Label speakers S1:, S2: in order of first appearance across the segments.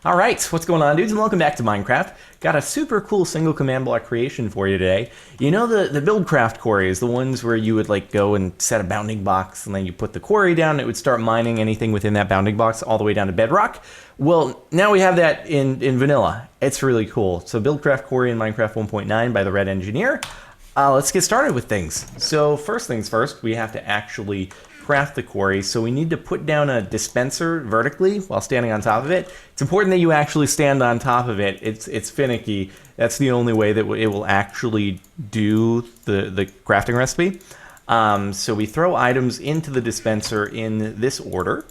S1: Alright, what's going on, dudes, and welcome back to Minecraft. Got a super cool single command block creation for you today. You know the buildcraft quarries, the ones where you would like go and set a bounding box and then you put the quarry down and it would start mining anything within that bounding box all the way down to bedrock? Well, now we have that in vanilla. It's really cool. So buildcraft quarry in Minecraft 1.9 by the Red Engineer. Let's get started with things. So first things first, we have to actually craft the quarry, so we need to put down a dispenser vertically while standing on top of it. It's important that you actually stand on top of it. It's finicky. That's the only way that it will actually do the crafting recipe. So we throw items into the dispenser in this order,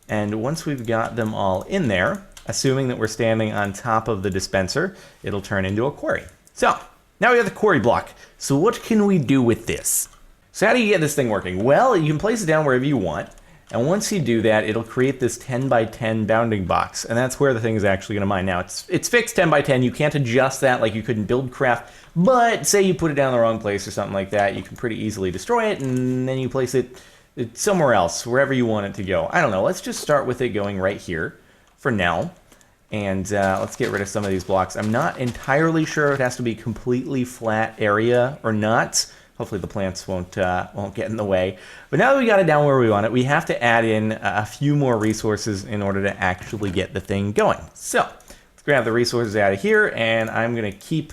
S1: and once we've got them all in there, assuming that we're standing on top of the dispenser, it'll turn into a quarry. So now we have the quarry block. So what can we do with this? So how do you get this thing working? Well, you can place it down wherever you want, and once you do that, it'll create this 10 by 10 bounding box, and that's where the thing is actually going to mine. Now, it's fixed 10 by 10. You can't adjust that like you could in Buildcraft, but say you put it down in the wrong place or something like that, you can pretty easily destroy it, and then you place it somewhere else, wherever you want it to go. I don't know. Let's just start with it going right here for now, and let's get rid of some of these blocks. I'm not entirely sure if it has to be completely flat area or not. Hopefully the plants won't get in the way. But now that we got it down where we want it, we have to add in a few more resources in order to actually get the thing going. So let's grab the resources out of here, and I'm going to keep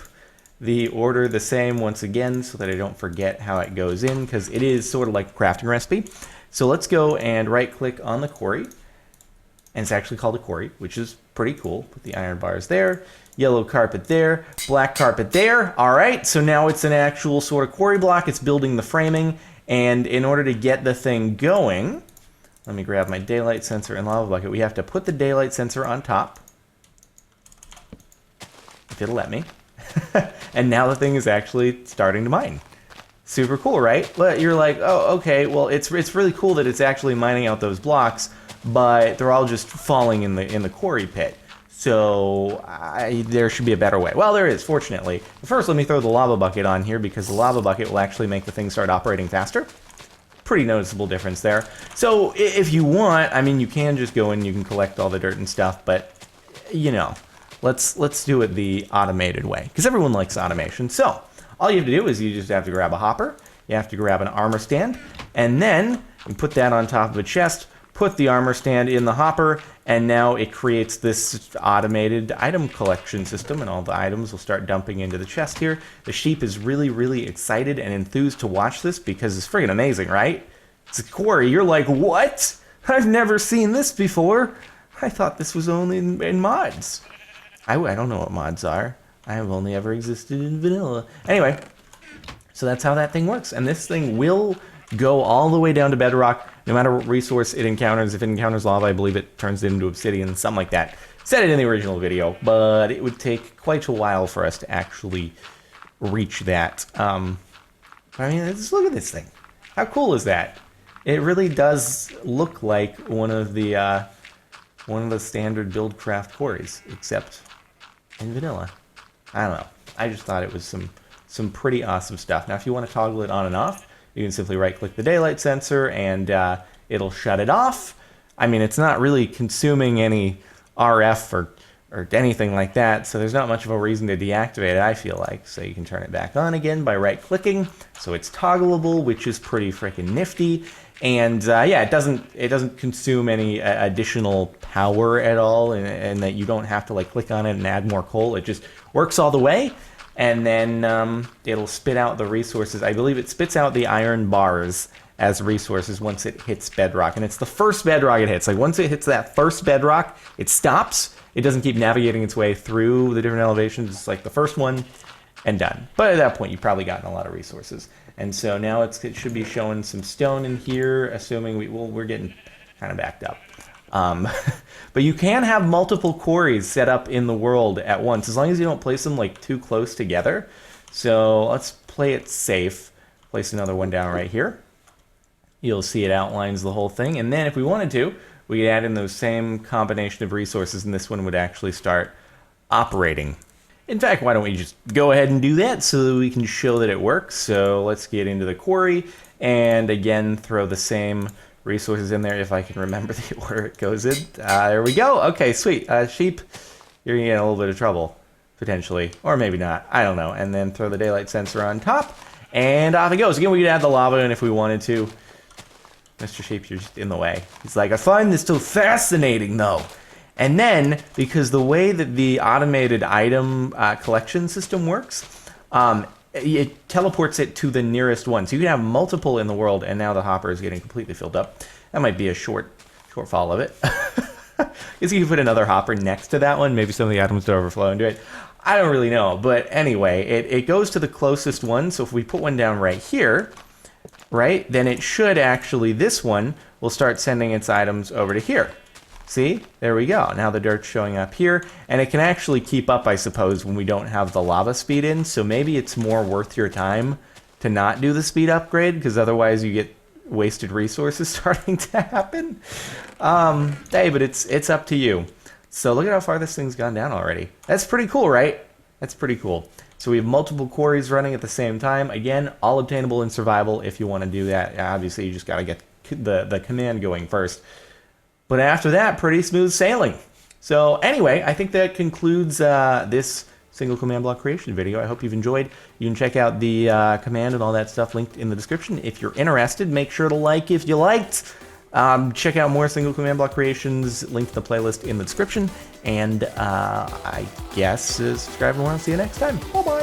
S1: the order the same once again so that I don't forget how it goes in, because it is sort of like a crafting recipe. So let's go and right-click on the quarry, and it's actually called a quarry, which is pretty cool. Put the iron bars there. Yellow carpet there, black carpet there. All right, so now it's an actual sort of quarry block. It's building the framing, and in order to get the thing going, let me grab my daylight sensor and lava bucket. We have to put the daylight sensor on top, if it'll let me. And now the thing is actually starting to mine. Super cool, right? But you're like, oh, okay, well, it's really cool that it's actually mining out those blocks, but they're all just falling in the quarry pit. So there should be a better way. Well, there is, fortunately. First, let me throw the lava bucket on here, because the lava bucket will actually make the thing start operating faster. Pretty noticeable difference there. So if you want, I mean, you can just go in, you can collect all the dirt and stuff, but, you know, let's do it the automated way, because everyone likes automation. So all you have to do is you just have to grab a hopper, you have to grab an armor stand, and then you put that on top of a chest, put the armor stand in the hopper, and now it creates this automated item collection system, and all the items will start dumping into the chest here. The sheep is really, really excited and enthused to watch this, because it's friggin' amazing, right? It's a quarry. You're like, what? I've never seen this before. I thought this was only in mods. I don't know what mods are. I have only ever existed in vanilla. Anyway, so that's how that thing works, and this thing will go all the way down to bedrock, no matter what resource it encounters. If it encounters lava, I believe it turns it into obsidian, something like that. Said it in the original video, but it would take quite a while for us to actually reach that. I mean, just look at this thing. How cool is that? It really does look like one of the standard buildcraft quarries, except in vanilla. I don't know. I just thought it was some pretty awesome stuff. Now, if you want to toggle it on and off, you can simply right-click the daylight sensor, and it'll shut it off. I mean, it's not really consuming any RF or anything like that, so there's not much of a reason to deactivate it, I feel like. So you can turn it back on again by right-clicking, so it's toggleable, which is pretty freaking nifty. And yeah, it doesn't consume any additional power at all, and that you don't have to like click on it and add more coal. It just works all the way. And then it'll spit out the resources. I believe it spits out the iron bars as resources once it hits bedrock. And it's the first bedrock it hits. Like, once it hits that first bedrock, it stops. It doesn't keep navigating its way through the different elevations. It's like the first one and done. But at that point, you've probably gotten a lot of resources. And so now it should be showing some stone in here, assuming we're getting kind of backed up. But you can have multiple quarries set up in the world at once, as long as you don't place them like too close together. So let's play it safe. Place another one down right here. You'll see it outlines the whole thing. And then if we wanted to, we could add in those same combination of resources, and this one would actually start operating. In fact, why don't we just go ahead and do that so that we can show that it works. So let's get into the quarry, and again, throw the same resources in there if I can remember the order it goes in. There we go. Okay, sweet. Sheep, you're gonna get in a little bit of trouble, potentially. Or maybe not. I don't know. And then throw the daylight sensor on top, and off it goes. Again, we could add the lava in if we wanted to. Mr. Sheep, you're just in the way. He's like, I find this so fascinating, though. And then, because the way that the automated item collection system works, it teleports it to the nearest one. So you can have multiple in the world, and now the hopper is getting completely filled up. That might be a shortfall of it. Guess you can put another hopper next to that one. Maybe some of the items don't overflow into it. I don't really know. But anyway, it goes to the closest one. So if we put one down right here, right, then it should actually, this one will start sending its items over to here. See? There we go. Now the dirt's showing up here, and it can actually keep up, I suppose, when we don't have the lava speed in, so maybe it's more worth your time to not do the speed upgrade, because otherwise you get wasted resources starting to happen. Hey, but it's up to you. So look at how far this thing's gone down already. That's pretty cool, right? That's pretty cool. So we have multiple quarries running at the same time. Again, all obtainable in survival if you want to do that. Obviously, you just got to get the command going first. But after that, pretty smooth sailing. So anyway, I think that concludes this single command block creation video. I hope you've enjoyed. You can check out the command and all that stuff linked in the description. If you're interested, make sure to like if you liked. Check out more single command block creations, link to the playlist in the description. And I guess subscribe and I'll see you next time. Bye-bye.